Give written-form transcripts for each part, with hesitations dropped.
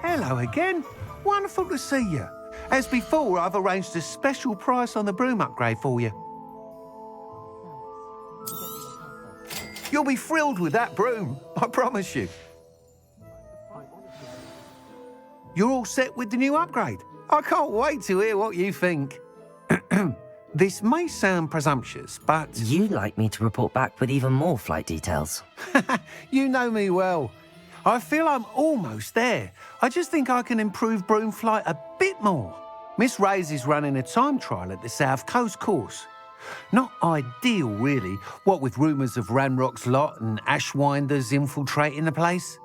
Hello again. Wonderful to see you. As before, I've arranged a special price on the broom upgrade for you. You'll be thrilled with that broom, I promise you. You're all set with the new upgrade. I can't wait to hear what you think. This may sound presumptuous, but... You'd like me to report back with even more flight details. You know me well. I feel I'm almost there. I just think I can improve broom flight a bit more. Miss Ray's is running a time trial at the South Coast course. Not ideal, really, what with rumours of Ranrock's lot and Ashwinders infiltrating the place.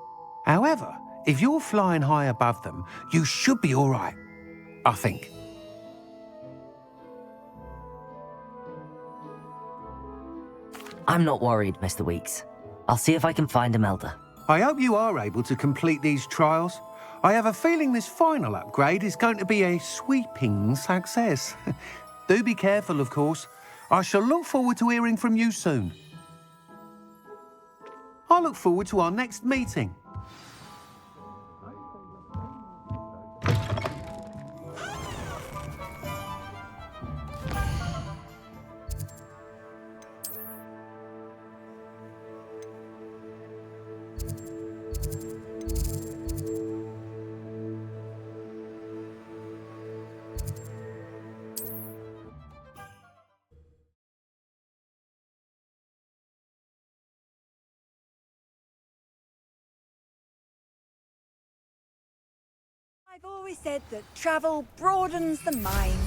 However, if you're flying high above them, you should be all right, I think. I'm not worried, Mr. Weeks. I'll see if I can find Imelda. I hope you are able to complete these trials. I have a feeling this final upgrade is going to be a sweeping success. Do be careful, of course. I shall look forward to hearing from you soon. I look forward to our next meeting. I've always said that travel broadens the mind.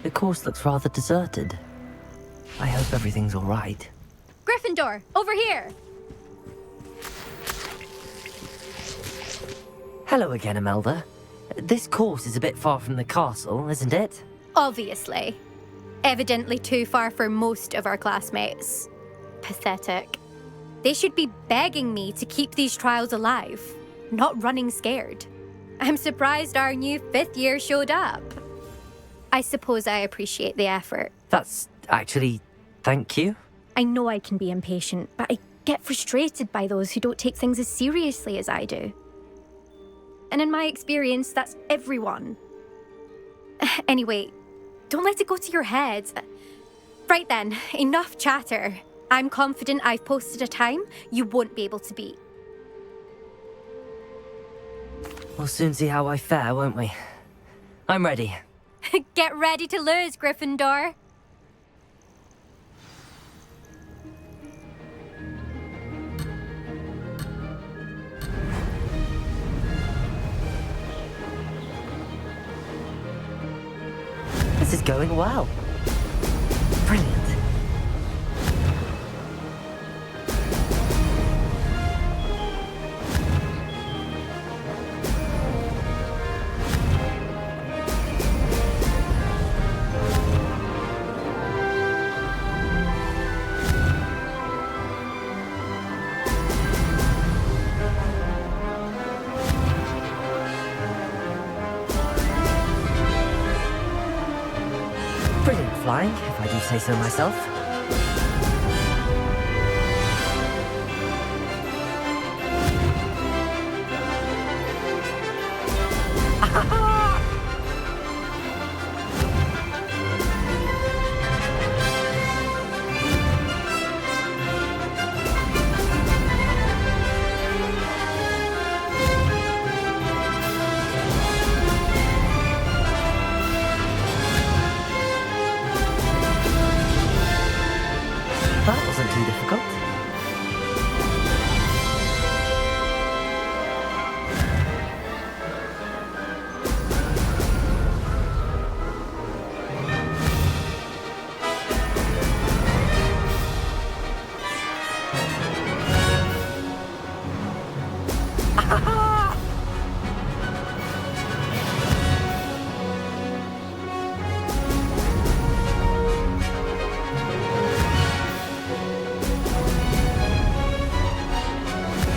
The course looks rather deserted. I hope everything's all right. Gryffindor, over here! Hello again, Imelda. This course is a bit far from the castle, isn't it? Obviously. Evidently too far for most of our classmates. Pathetic. They should be begging me to keep these trials alive, not running scared. I'm surprised our new 5th year showed up. I suppose I appreciate the effort. That's actually... thank you. I know I can be impatient, but I get frustrated by those who don't take things as seriously as I do. And in my experience, that's everyone. Anyway, don't let it go to your head. Right then, enough chatter. I'm confident I've posted a time you won't be able to beat. We'll soon see how I fare, won't we? I'm ready. Get ready to lose, Gryffindor. This is going well. Brilliant. flying, if I do say so myself. That wasn't too difficult.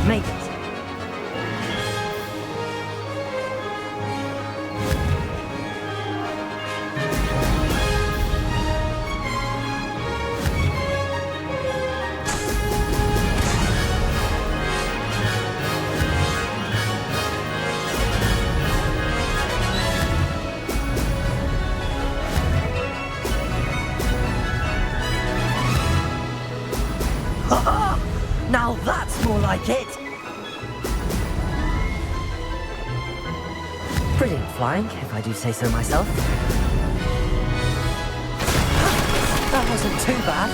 Made it. Now that's more like it! Brilliant flying, if I do say so myself. That wasn't too bad.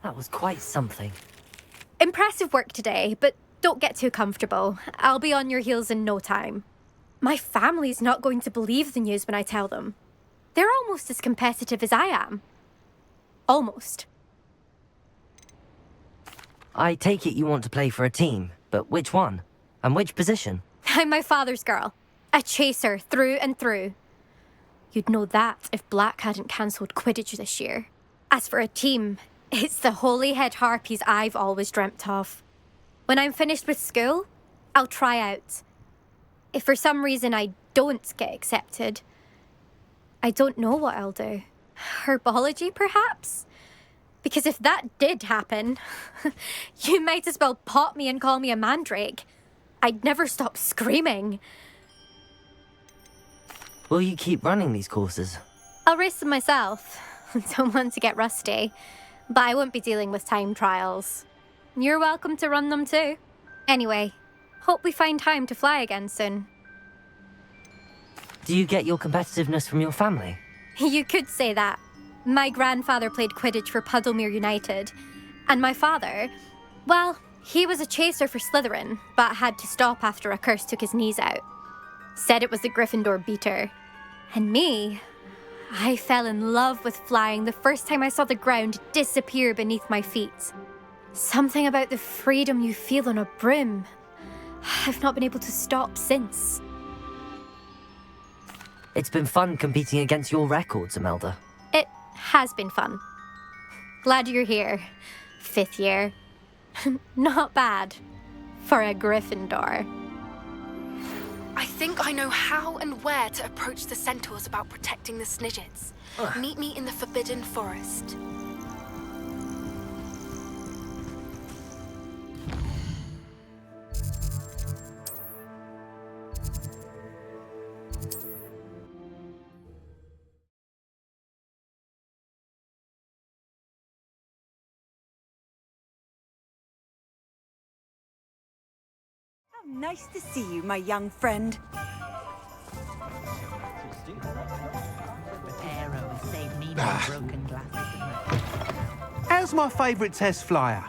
That was quite something. Impressive work today, but don't get too comfortable. I'll be on your heels in no time. My family's not going to believe the news when I tell them. They're almost as competitive as I am. Almost. I take it you want to play for a team, but which one? And which position? I'm my father's girl. A chaser through and through. You'd know that if Black hadn't cancelled Quidditch this year. As for a team, it's the Holyhead Harpies I've always dreamt of. When I'm finished with school, I'll try out. If for some reason I don't get accepted, I don't know what I'll do. Herbology, perhaps? Because if that did happen, you might as well pop me and call me a mandrake. I'd never stop screaming. Will you keep running these courses? I'll race them myself. Don't want to get rusty. But I won't be dealing with time trials. You're welcome to run them too. Anyway, hope we find time to fly again soon. Do you get your competitiveness from your family? You could say that. My grandfather played Quidditch for Puddlemere United. And my father, well, he was a chaser for Slytherin, but had to stop after a curse took his knees out. Said it was the Gryffindor beater. And me, I fell in love with flying the first time I saw the ground disappear beneath my feet. Something about the freedom you feel on a broom. I've not been able to stop since. It's been fun competing against your records, Imelda. It has been fun. Glad you're here. 5th year. Not bad. For a Gryffindor. I think I know how and where to approach the centaurs about protecting the Snidgets. Meet me in the Forbidden Forest. How nice to see you, my young friend. How's my favourite test flyer?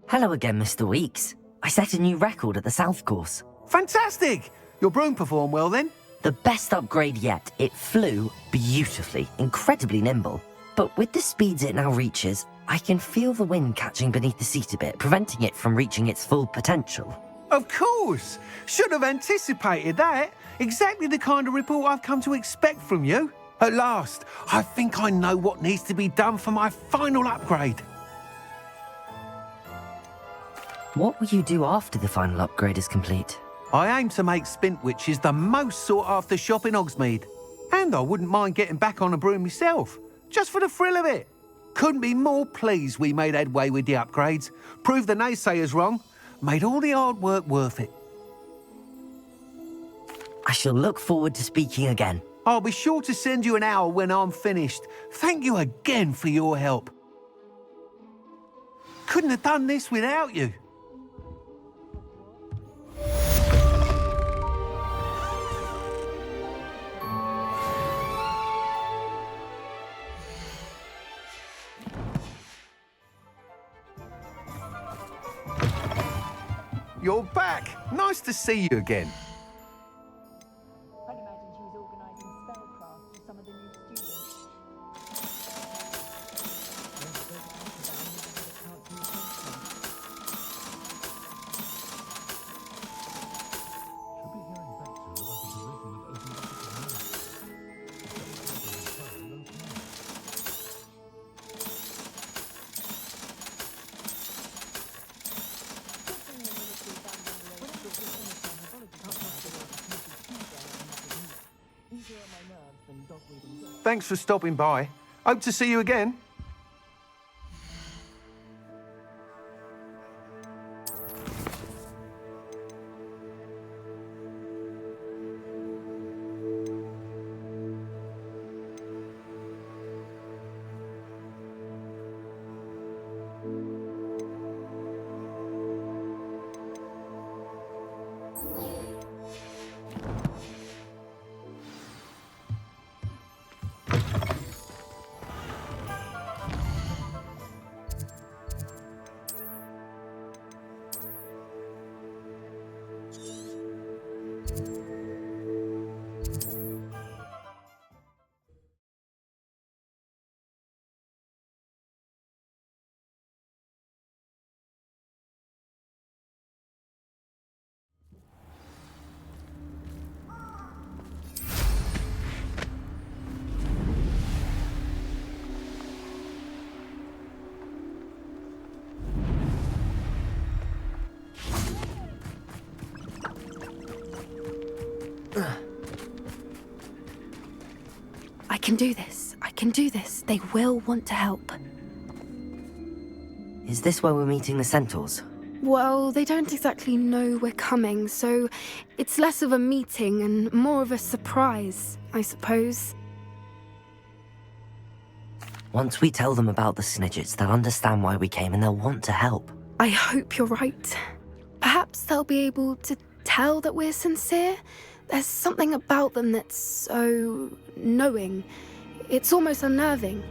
Hello again, Mr. Weeks. I set a new record at the South Course. Fantastic! Your broom performed well then? The best upgrade yet. It flew beautifully, incredibly nimble. But with the speeds it now reaches, I can feel the wind catching beneath the seat a bit, preventing it from reaching its full potential. Of course! Should have anticipated that. Exactly the kind of report I've come to expect from you. At last, I think I know what needs to be done for my final upgrade. What will you do after the final upgrade is complete? I aim to make Spintwitches the most sought-after shop in Hogsmeade. And I wouldn't mind getting back on a broom myself, just for the thrill of it. Couldn't be more pleased we made headway with the upgrades, proved the naysayers wrong, made all the hard work worth it. I shall look forward to speaking again. I'll be sure to send you an hour when I'm finished. Thank you again for your help. Couldn't have done this without you. You're back. Nice to see you again. I'd imagine she was organising spellcraft for some of the new students. Thanks for stopping by. Hope to see you again. I can do this. I can do this. They will want to help. Is this where we're meeting the Centaurs? Well, they don't exactly know we're coming, so it's less of a meeting and more of a surprise, I suppose. Once we tell them about the Snidgets, they'll understand why we came and they'll want to help. I hope you're right. Perhaps they'll be able to tell that we're sincere. There's something about them that's so knowing. It's almost unnerving.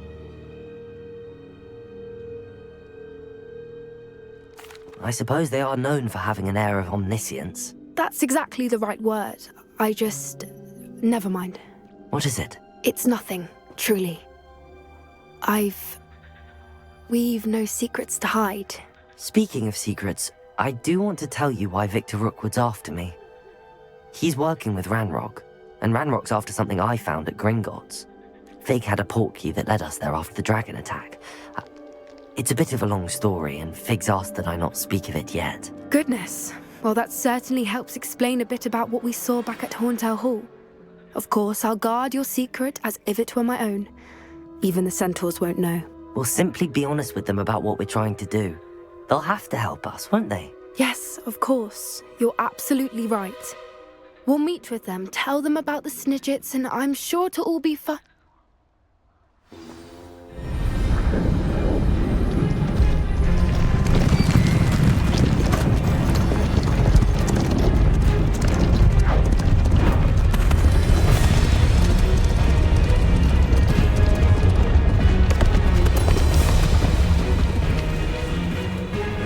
I suppose they are known for having an air of omniscience. That's exactly the right word. Never mind. What is it? It's nothing, truly. We've no secrets to hide. Speaking of secrets, I do want to tell you why Victor Rookwood's after me. He's working with Ranrock, and Ranrock's after something I found at Gringotts. Fig had a port key that led us there after the dragon attack. It's a bit of a long story, and Fig's asked that I not speak of it yet. Goodness. Well, that certainly helps explain a bit about what we saw back at Horntail Hall. Of course, I'll guard your secret as if it were my own. Even the Centaurs won't know. We'll simply be honest with them about what we're trying to do. They'll have to help us, won't they? Yes, of course. You're absolutely right. We'll meet with them, tell them about the Snidgets, and I'm sure to all be fine.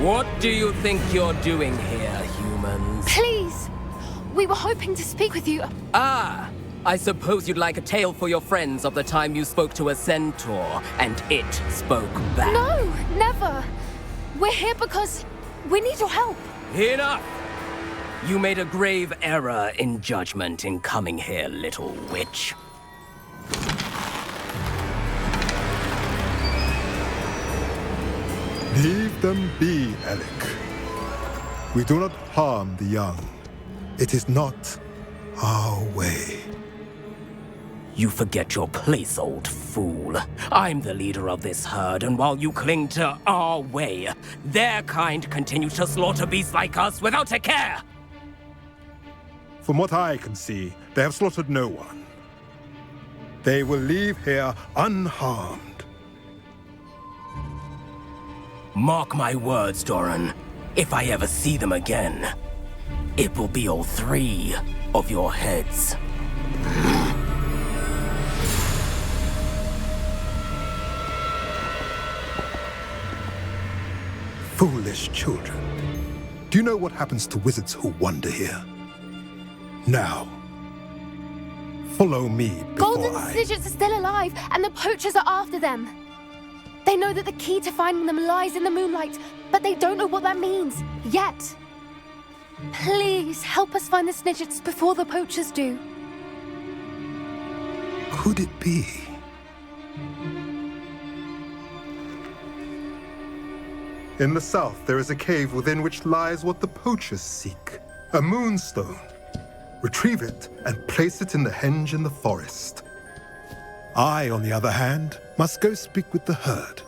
What do you think you're doing here, humans? Please! We were hoping to speak with you. Ah! I suppose you'd like a tale for your friends of the time you spoke to a centaur, and it spoke back. No, never! We're here because we need your help. Enough! You made a grave error in judgment in coming here, little witch. Leave them be, Alec. We do not harm the young. It is not our way. You forget your place, old fool. I'm the leader of this herd, and while you cling to our way, their kind continue to slaughter beasts like us without a care! From what I can see, they have slaughtered no one. They will leave here unharmed. Mark my words, Doran. If I ever see them again, it will be all 3 of your heads. Foolish children. Do you know what happens to wizards who wander here? Now, follow me before Golden Snidgets are still alive, and the poachers are after them. They know that the key to finding them lies in the moonlight, but they don't know what that means, yet. Please, help us find the Snidgets before the poachers do. Could it be? In the south, there is a cave within which lies what the poachers seek. A moonstone. Retrieve it and place it in the henge in the forest. I, on the other hand, must go speak with the herd.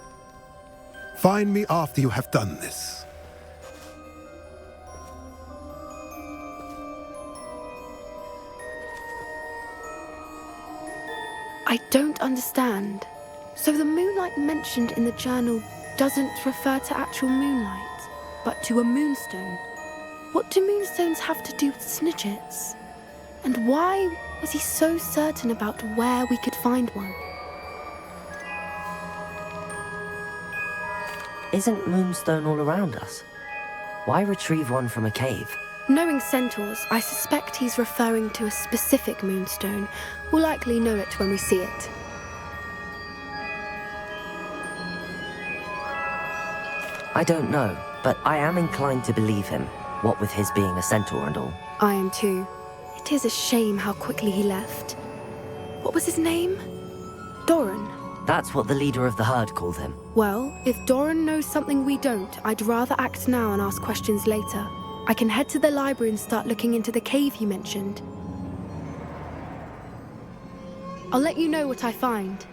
Find me after you have done this. I don't understand. So the moonlight mentioned in the journal doesn't refer to actual moonlight, but to a moonstone. What do moonstones have to do with Snidgets? And why was he so certain about where we could find one? Isn't Moonstone all around us? Why retrieve one from a cave? Knowing centaurs, I suspect he's referring to a specific moonstone. We'll likely know it when we see it. I don't know, but I am inclined to believe him, what with his being a centaur and all. I am too. It is a shame how quickly he left. What was his name? Doran. That's what the leader of the herd called him. Well, if Doran knows something we don't, I'd rather act now and ask questions later. I can head to the library and start looking into the cave you mentioned. I'll let you know what I find.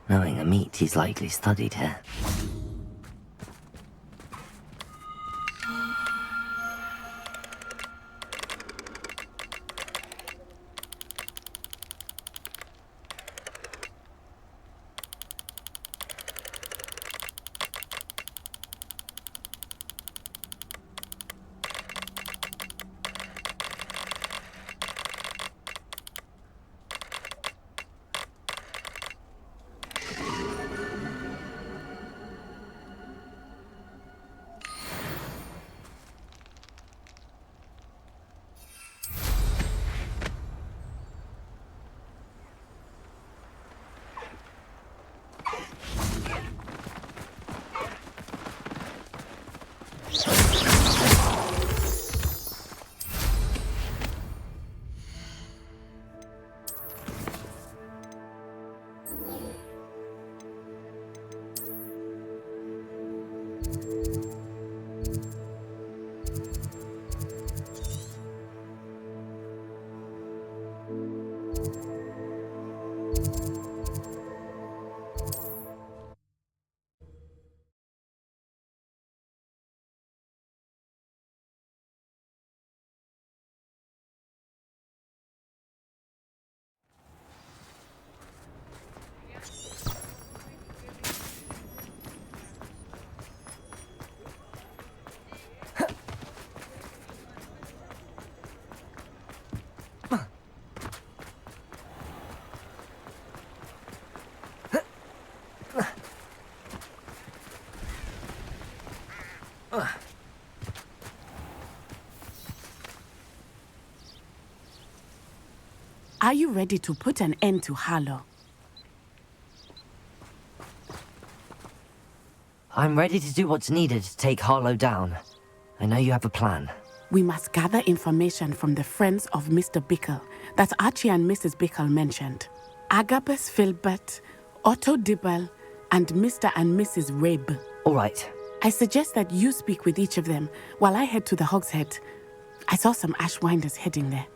Knowing a meat, he's likely studied here. Are you ready to put an end to Harlow? I'm ready to do what's needed to take Harlow down. I know you have a plan. We must gather information from the friends of Mr. Bickle that Archie and Mrs. Bickle mentioned. Agabus Filbert, Otto Dibble, and Mr. and Mrs. Rabe. All right. I suggest that you speak with each of them while I head to the Hogshead. I saw some Ashwinders heading there.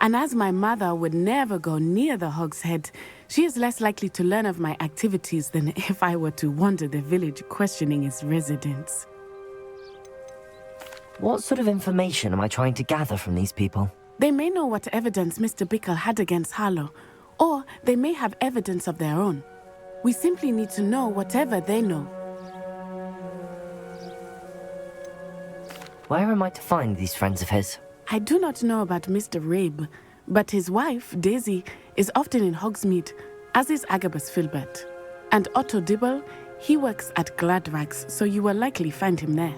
And as my mother would never go near the Hogshead, she is less likely to learn of my activities than if I were to wander the village questioning its residents. What sort of information am I trying to gather from these people? They may know what evidence Mr. Bickle had against Harlow, or they may have evidence of their own. We simply need to know whatever they know. Where am I to find these friends of his? I do not know about Mr. Rabe, but his wife, Daisy, is often in Hogsmeade, as is Agabus Filbert. And Otto Dibble, he works at Gladrags, so you will likely find him there.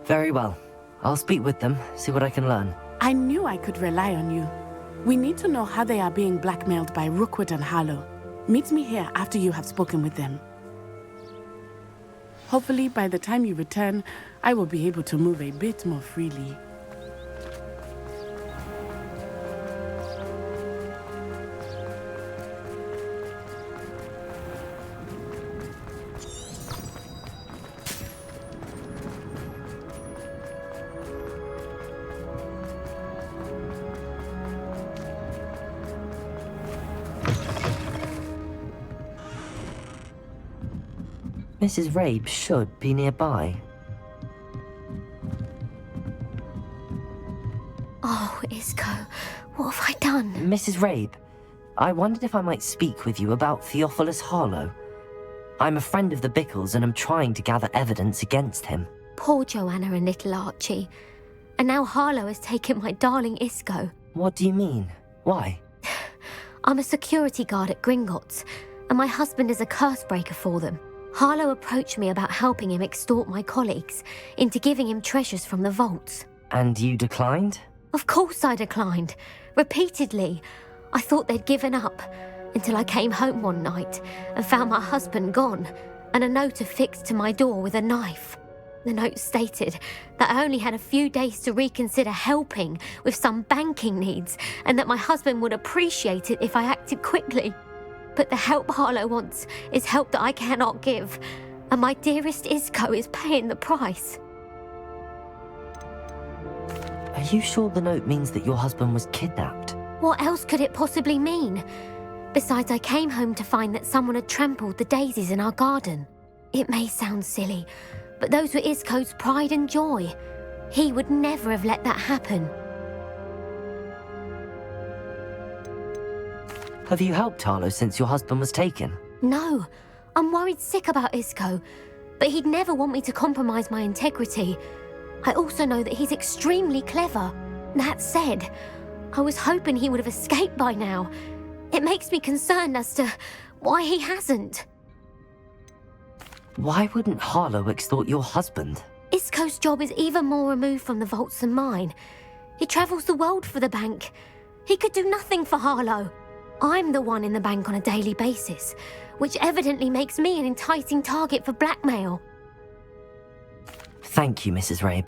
Very well. I'll speak with them, see what I can learn. I knew I could rely on you. We need to know how they are being blackmailed by Rookwood and Harlow. Meet me here after you have spoken with them. Hopefully, by the time you return, I will be able to move a bit more freely. Mrs. Rabe should be nearby. Oh, Isco, what have I done? Mrs. Rabe, I wondered if I might speak with you about Theophilus Harlow. I'm a friend of the Bickles and I'm trying to gather evidence against him. Poor Joanna and little Archie. And now Harlow has taken my darling Isco. What do you mean? Why? I'm a security guard at Gringotts, and my husband is a curse breaker for them. Harlow approached me about helping him extort my colleagues into giving him treasures from the vaults. And you declined? Of course I declined. Repeatedly. I thought they'd given up, until I came home one night and found my husband gone, and a note affixed to my door with a knife. The note stated that I only had a few days to reconsider helping with some banking needs, and that my husband would appreciate it if I acted quickly. But the help Harlow wants is help that I cannot give, and my dearest Isco is paying the price. Are you sure the note means that your husband was kidnapped? What else could it possibly mean? Besides, I came home to find that someone had trampled the daisies in our garden. It may sound silly, but those were Isco's pride and joy. He would never have let that happen. Have you helped Harlow since your husband was taken? No, I'm worried sick about Isco, but he'd never want me to compromise my integrity. I also know that he's extremely clever. That said, I was hoping he would have escaped by now. It makes me concerned as to why he hasn't. Why wouldn't Harlow extort your husband? Isco's job is even more removed from the vaults than mine. He travels the world for the bank. He could do nothing for Harlow. I'm the one in the bank on a daily basis, which evidently makes me an enticing target for blackmail. Thank you, Mrs. Rabe.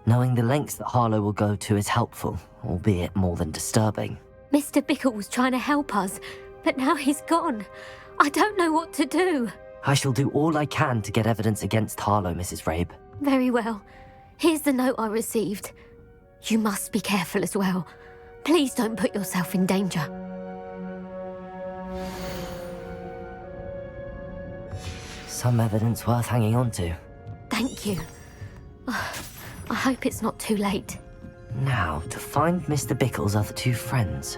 Knowing the lengths that Harlow will go to is helpful, albeit more than disturbing. Mr. Bickle was trying to help us, but now he's gone. I don't know what to do. I shall do all I can to get evidence against Harlow, Mrs. Rabe. Very well. Here's the note I received. You must be careful as well. Please don't put yourself in danger. Some evidence worth hanging on to. Thank you. I hope it's not too late. Now, to find Mr. Bickle's other two friends.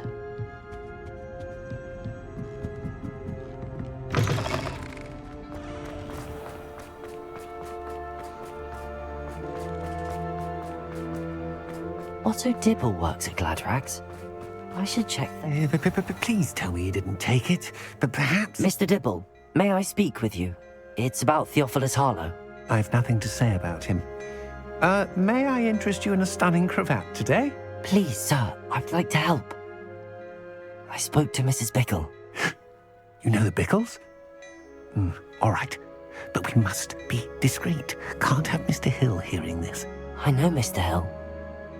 Otto Dibble works at Gladrags. I should check that. Please tell me you didn't take it, but perhaps... Mr. Dibble, may I speak with you? It's about Theophilus Harlow. I've nothing to say about him. May I interest you in a stunning cravat today? Please, sir, I'd like to help. I spoke to Mrs. Bickle. You know the Bickles? All right. But we must be discreet. Can't have Mr. Hill hearing this. I know Mr. Hill.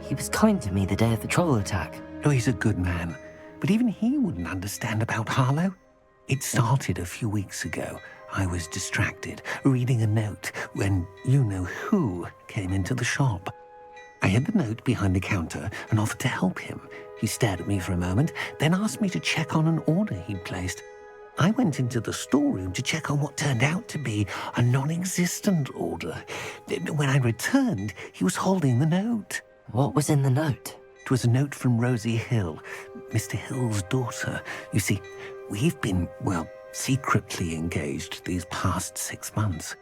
He was kind to me the day of the troll attack. Oh, he's a good man. But even he wouldn't understand about Harlow. It started a few weeks ago. I was distracted, reading a note, when you-know-who came into the shop. I hid the note behind the counter and offered to help him. He stared at me for a moment, then asked me to check on an order he'd placed. I went into the storeroom to check on what turned out to be a non-existent order. When I returned, he was holding the note. What was in the note? It was a note from Rosie Hill, Mr. Hill's daughter. You see, we've been, secretly engaged these past 6 months.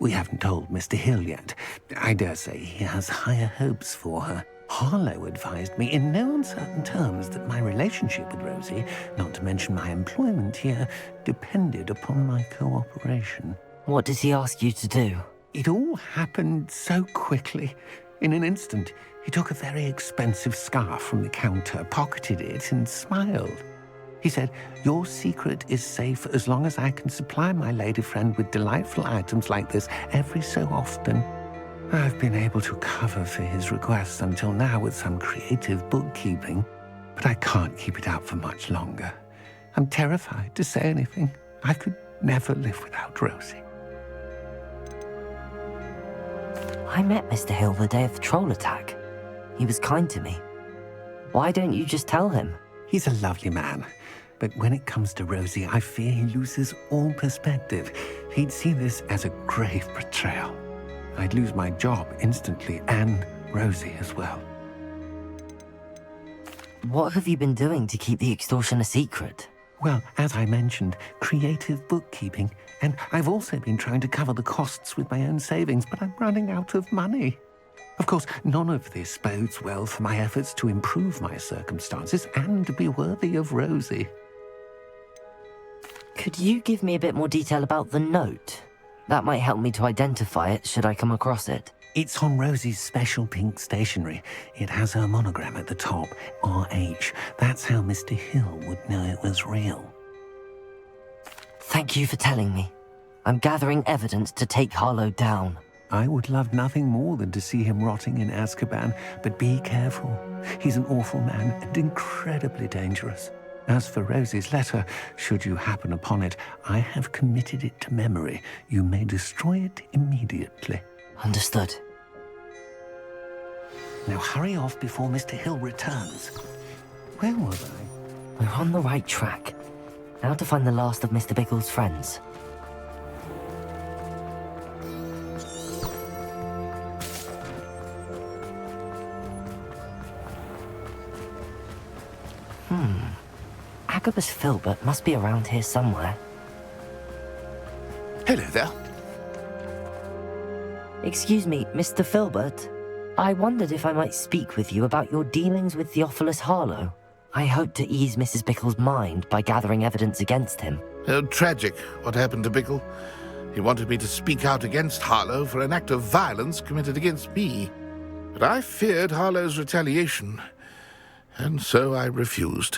We haven't told Mr. Hill yet. I dare say he has higher hopes for her. Harlow advised me in no uncertain terms that my relationship with Rosie, not to mention my employment here, depended upon my cooperation. What does he ask you to do? It all happened so quickly. In an instant, he took a very expensive scarf from the counter, pocketed it, and smiled. He said, "Your secret is safe as long as I can supply my lady friend with delightful items like this every so often." I've been able to cover for his requests until now with some creative bookkeeping, but I can't keep it up for much longer. I'm terrified to say anything. I could never live without Rosie. I met Mr. Hill the day of the troll attack. He was kind to me. Why don't you just tell him? He's a lovely man, but when it comes to Rosie, I fear he loses all perspective. He'd see this as a grave betrayal. I'd lose my job instantly, and Rosie as well. What have you been doing to keep the extortion a secret? Well, as I mentioned, creative bookkeeping, and I've also been trying to cover the costs with my own savings, but I'm running out of money. Of course, none of this bodes well for my efforts to improve my circumstances and to be worthy of Rosie. Could you give me a bit more detail about the note? That might help me to identify it should I come across it. It's on Rosie's special pink stationery. It has her monogram at the top, RH. That's how Mr. Hill would know it was real. Thank you for telling me. I'm gathering evidence to take Harlow down. I would love nothing more than to see him rotting in Azkaban, but be careful. He's an awful man and incredibly dangerous. As for Rosie's letter, should you happen upon it, I have committed it to memory. You may destroy it immediately. Understood. Now hurry off before Mr. Hill returns. Where was I? We're on the right track. Now to find the last of Mr. Bickle's friends. Agabus Filbert must be around here somewhere. Hello there. Excuse me, Mr. Filbert. I wondered if I might speak with you about your dealings with Theophilus Harlow. I hope to ease Mrs. Bickle's mind by gathering evidence against him. Oh, tragic what happened to Bickle. He wanted me to speak out against Harlow for an act of violence committed against me. But I feared Harlow's retaliation, and so I refused.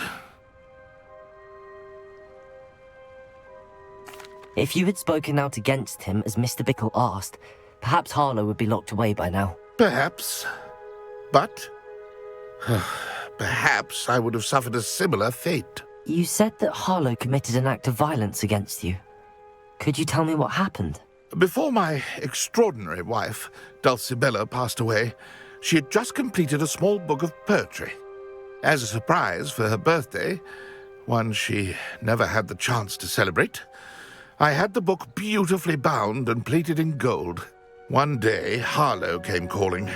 If you had spoken out against him as Mr. Bickle asked, perhaps Harlow would be locked away by now. Perhaps. But perhaps I would have suffered a similar fate. You said that Harlow committed an act of violence against you. Could you tell me what happened? Before my extraordinary wife, Dulcibella, passed away, she had just completed a small book of poetry. As a surprise for her birthday, one she never had the chance to celebrate, I had the book beautifully bound and plated in gold. One day, Harlow came calling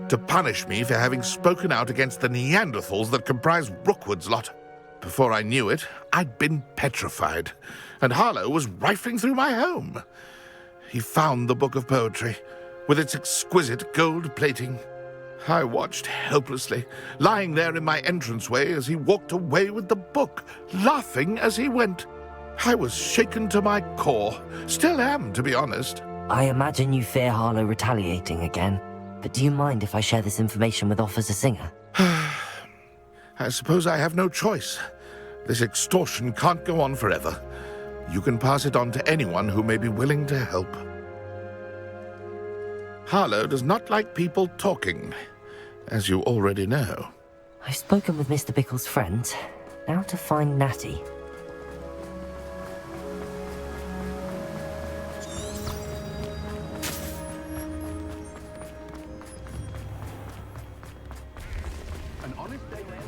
to punish me for having spoken out against the Neanderthals that comprise Rookwood's lot. Before I knew it, I'd been petrified, and Harlow was rifling through my home. He found the book of poetry, with its exquisite gold plating. I watched helplessly, lying there in my entranceway as he walked away with the book, laughing as he went. I was shaken to my core. Still am, to be honest. I imagine you fear Harlow retaliating again, but do you mind if I share this information with Officer Singer? I suppose I have no choice. This extortion can't go on forever. You can pass it on to anyone who may be willing to help. Harlow does not like people talking, as you already know. I've spoken with Mr. Bickle's friends. Now to find Natty. An honest day, man.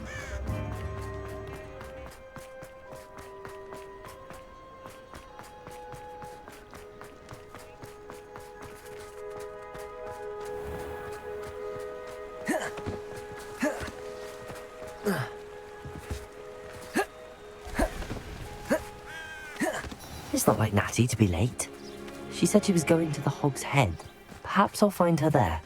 It's not like Natty to be late. She said she was going to the Hog's Head. Perhaps I'll find her there.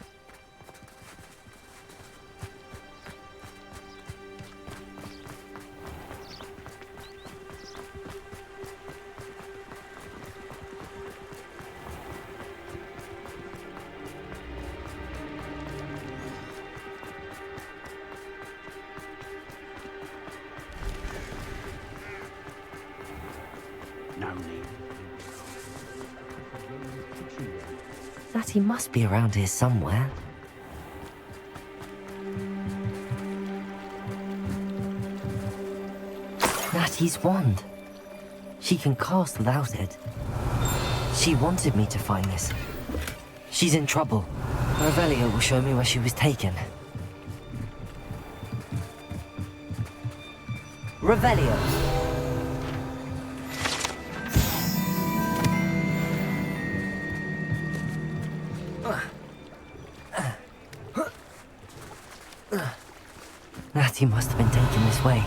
No need. Natty must be around here somewhere. Natty's wand. She can cast without it. She wanted me to find this. She's in trouble. Revelio will show me where she was taken. Revelio! Natty must have been taken this way.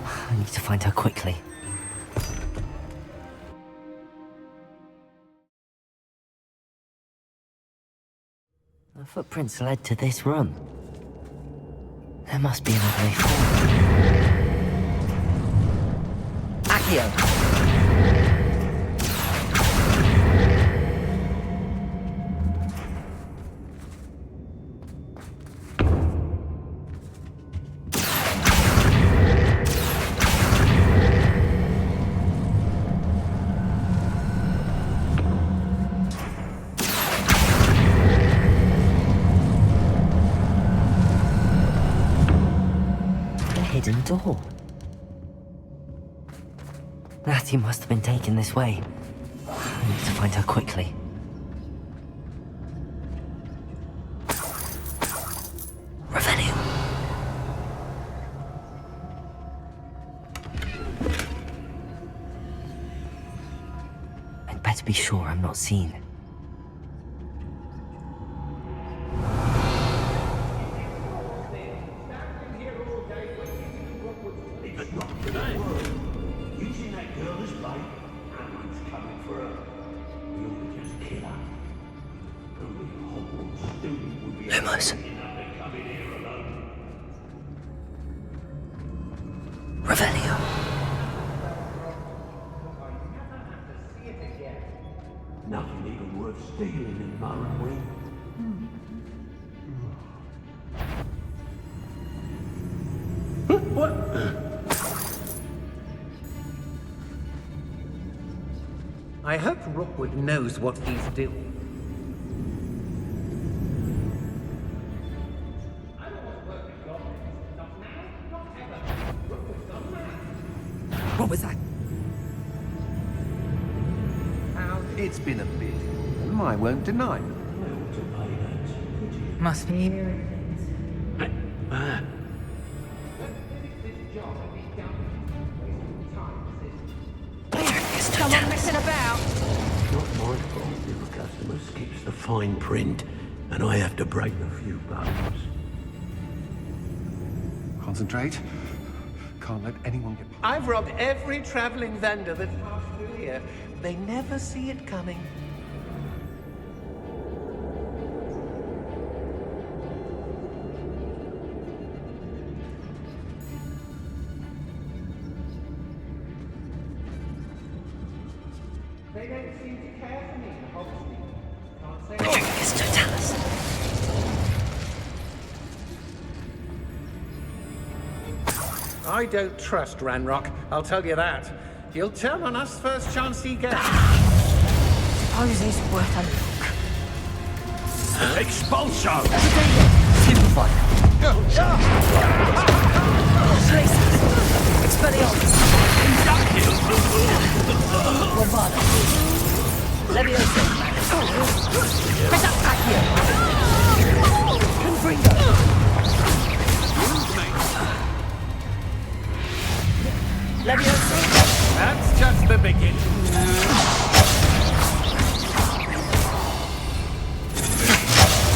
I need to find her quickly. The footprints led to this room. There must be another way forward. Accio! Hidden door. Natty must have been taken this way. I need to find her quickly. Revelio. I'd better be sure I'm not seen. Lumos. Revelio. Nothing even worth stealing in Morrowind. What? I hope Rookwood knows what he's doing. What was that? It's been a bit. I won't deny. Must be. Someone messing about. Not my fault if a customer skips the fine print and I have to break a few bones. Concentrate. Can't let anyone get... I've robbed every traveling vendor that's passed through here. They never see it coming. They don't seem to care for me in Hogsmeade. Can't say... It's Totalis. I don't trust Ranrock, I'll tell you that. He'll turn on us first chance he gets. Suppose it's worth a look. Expulsion! Simplify. Traces. Expelliarmus. Bombarda. Leviosa. Accio. Confringo. Leviosa. That's just the beginning.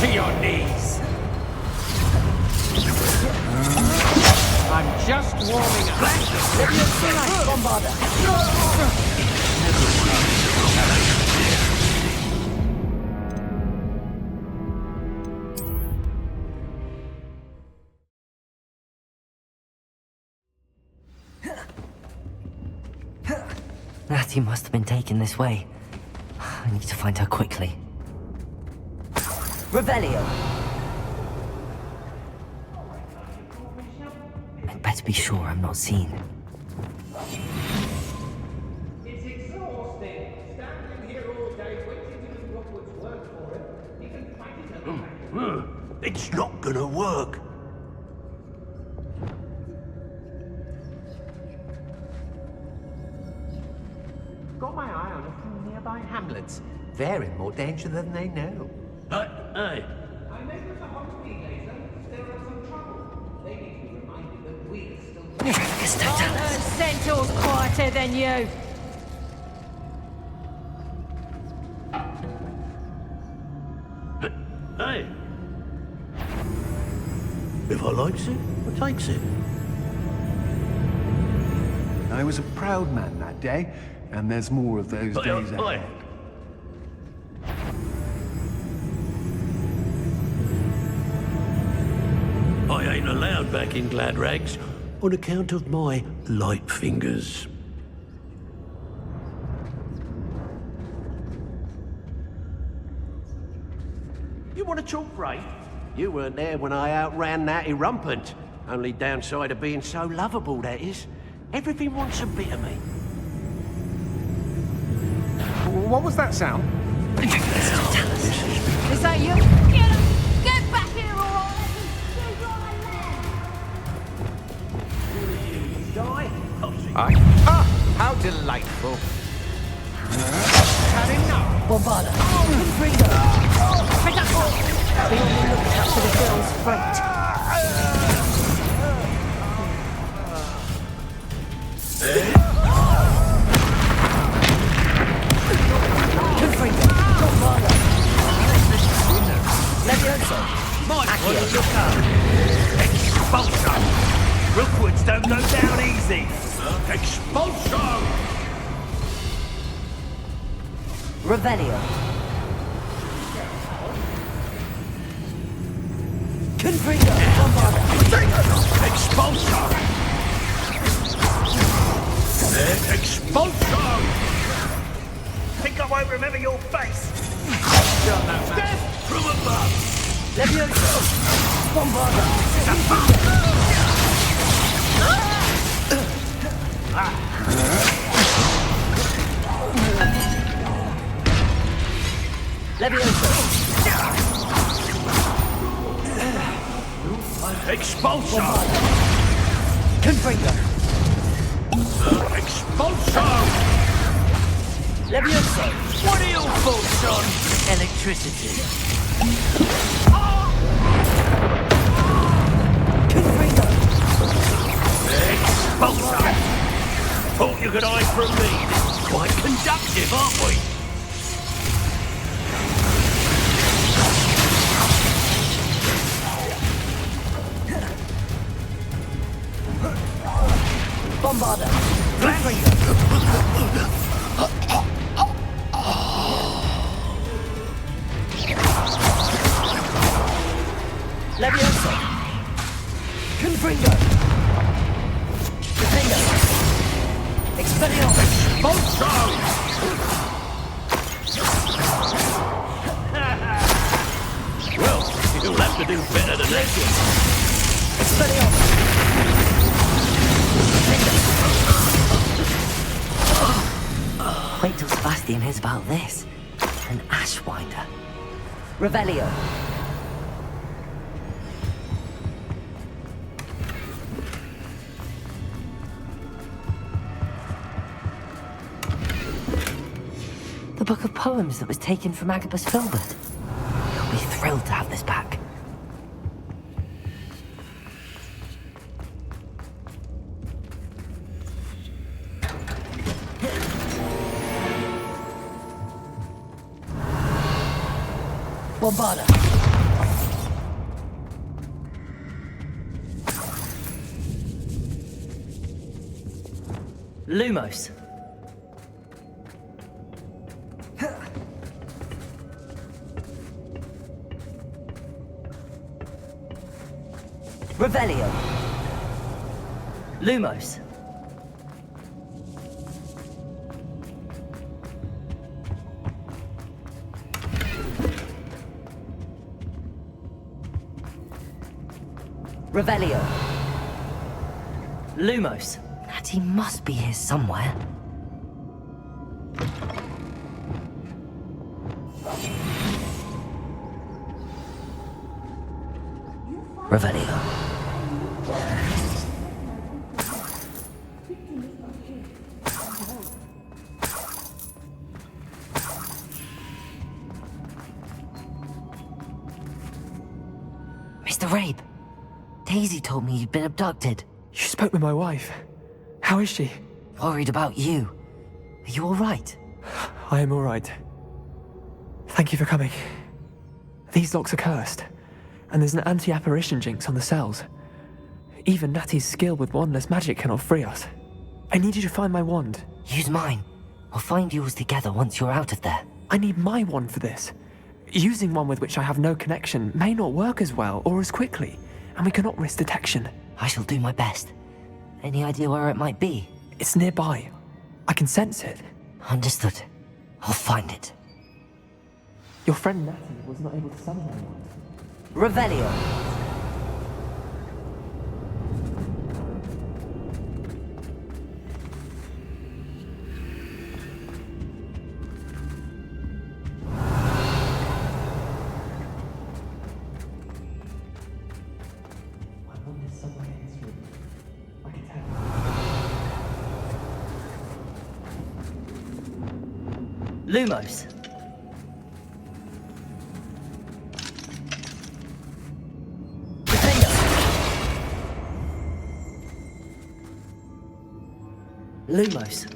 To your knees. I'm just warming up. Leviosa. Bombarda. Natty must have been taken this way. I need to find her quickly. Revelio! I'd better be sure I'm not seen. It's exhausting. Standing here all day waiting to do Hogwarts work for it. You can practice it. It's not gonna work. Got my eye on a few nearby hamlets. They're in more danger than they know. Hey. I met with the Hogsmeade later. They're in some trouble. They need to be reminded that we're still... Centaur's quieter than you. Hey. If I likes it, I takes it. I was a proud man that day, and there's more of those days ahead. I ain't allowed back in Glad Rags on account of my light fingers. You want to talk right? You weren't there when I outran that irrumpant. Only downside of being so lovable, that is. Everything wants a bit of me. What was that sound? Is that you? Get him! Get back here, all right? Die? How delightful. Had enough. Bombarda. Confringo. Be on the lookout for the girl's freight. Confringo. Bombarda. Leviosa. Accio. Expulsion! Rookwoods don't go down easy! Expulsion! Revelio. Confringo. Bombarda. Expulsion! Expulsion! Think I won't remember your face? Death from above! Leviosa. Bombarda. Leviosa. Expulsion! Confringo. Expulsion! Leviosa. What are your thoughts on electricity? Confringo. Expulsion! Thought you could hide from me. Quite conductive, aren't we? Bombarda. Confringo. Leviosa. Confringo. Defendo. Expelliarmus. Expulsion! Well, you'll have to do better than that. Expelliarmus. Wait till Sebastian hears about this. An Ashwinder. Revelio. The book of poems that was taken from Agabus Filbert. He'll be thrilled to have this back. Bombarda. Lumos. Revelio. Lumos. Revelio. Lumos. Natty must be here somewhere. Revelio. Mr. Rabe. Daisy told me you'd been abducted. You spoke with my wife. How is she? Worried about you. Are you alright? I am alright. Thank you for coming. These locks are cursed, and there's an anti-apparition jinx on the cells. Even Natty's skill with wandless magic cannot free us. I need you to find my wand. Use mine. We'll find yours together once you're out of there. I need my wand for this. Using one with which I have no connection may not work as well or as quickly, and we cannot risk detection. I shall do my best. Any idea where it might be? It's nearby. I can sense it. Understood. I'll find it. Your friend Natty was not able to summon anyone. Revelio. Lumos. Lumos.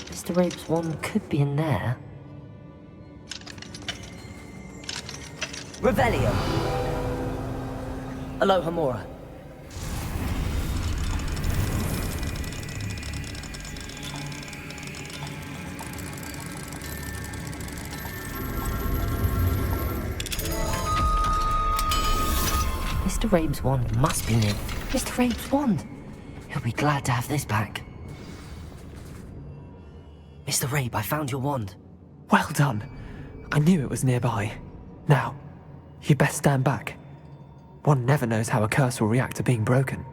Mr. Rabe's wand could be in there. Revelio. Aloha Mora. Mr. Rabe's wand must be near. Mr. Rabe's wand! He'll be glad to have this back. Mr. Rabe, I found your wand. Well done. I knew it was nearby. Now, you best stand back. One never knows how a curse will react to being broken.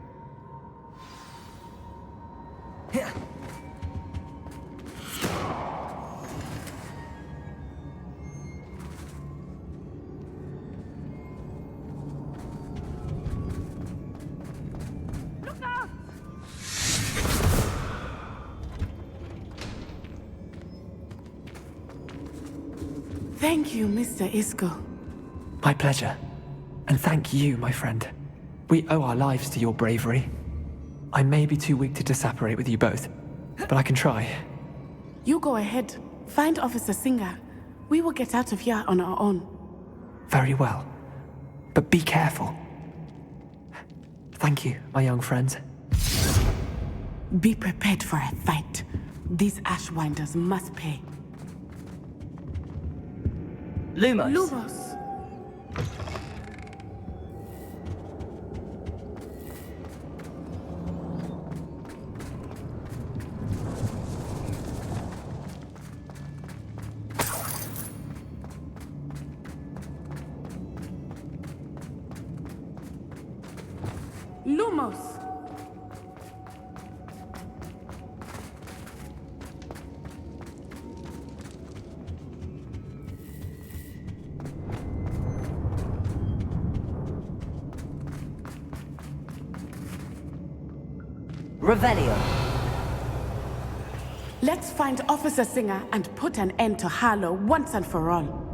Thank you, Mr. Isco. My pleasure. And thank you, my friend. We owe our lives to your bravery. I may be too weak to disapparate with you both, but I can try. You go ahead. Find Officer Singer. We will get out of here on our own. Very well. But be careful. Thank you, my young friends. Be prepared for a fight. These Ashwinders must pay. Lumos. Lumos. Lumos! Revelio. Let's find Officer Singer and put an end to Harlow once and for all.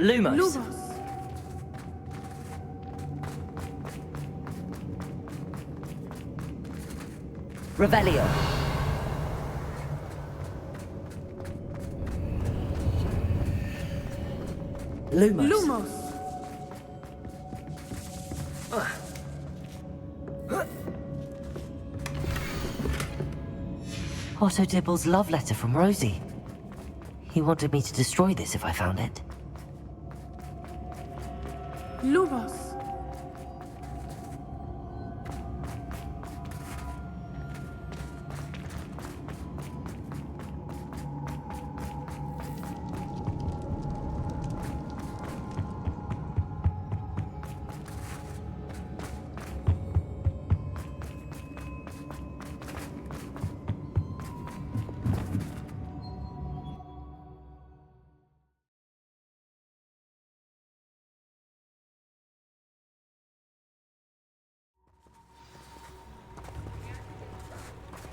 Lumos. Lumos! Revelio. Lumos. Lumos! Otto Dibble's love letter from Rosie. He wanted me to destroy this if I found it. Lumos!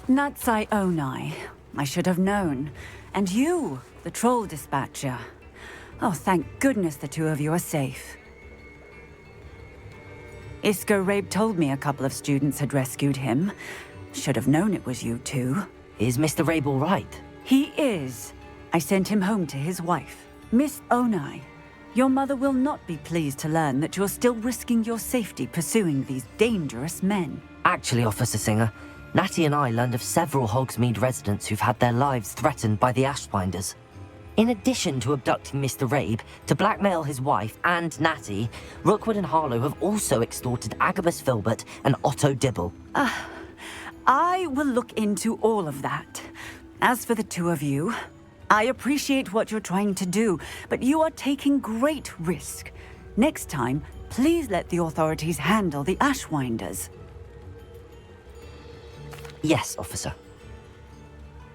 Natsai Onai. I should have known. And you, the troll dispatcher. Oh, thank goodness the two of you are safe. Isco Rabe told me a couple of students had rescued him. Should have known it was you two. Is Mr. Rabe all right? He is. I sent him home to his wife. Miss Onai, your mother will not be pleased to learn that you're still risking your safety pursuing these dangerous men. Actually, Officer Singer, Natty and I learned of several Hogsmeade residents who've had their lives threatened by the Ashwinders. In addition to abducting Mr. Rabe, to blackmail his wife and Natty, Rookwood and Harlow have also extorted Agabus Filbert and Otto Dibble. I will look into all of that. As for the two of you, I appreciate what you're trying to do, but you are taking great risk. Next time, please let the authorities handle the Ashwinders. Yes, officer.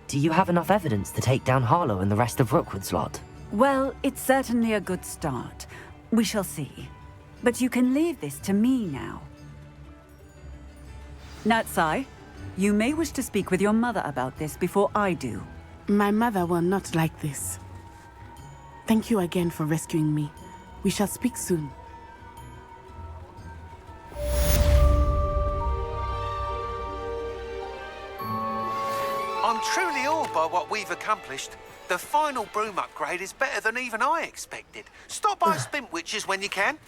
Do you have enough evidence to take down Harlow and the rest of Rookwood's lot? Well, it's certainly a good start. We shall see. But you can leave this to me now. Natsai, you may wish to speak with your mother about this before I do. My mother will not like this. Thank you again for rescuing me. We shall speak soon. I'm truly awed by what we've accomplished. The final broom upgrade is better than even I expected. Stop by Spintwitches when you can.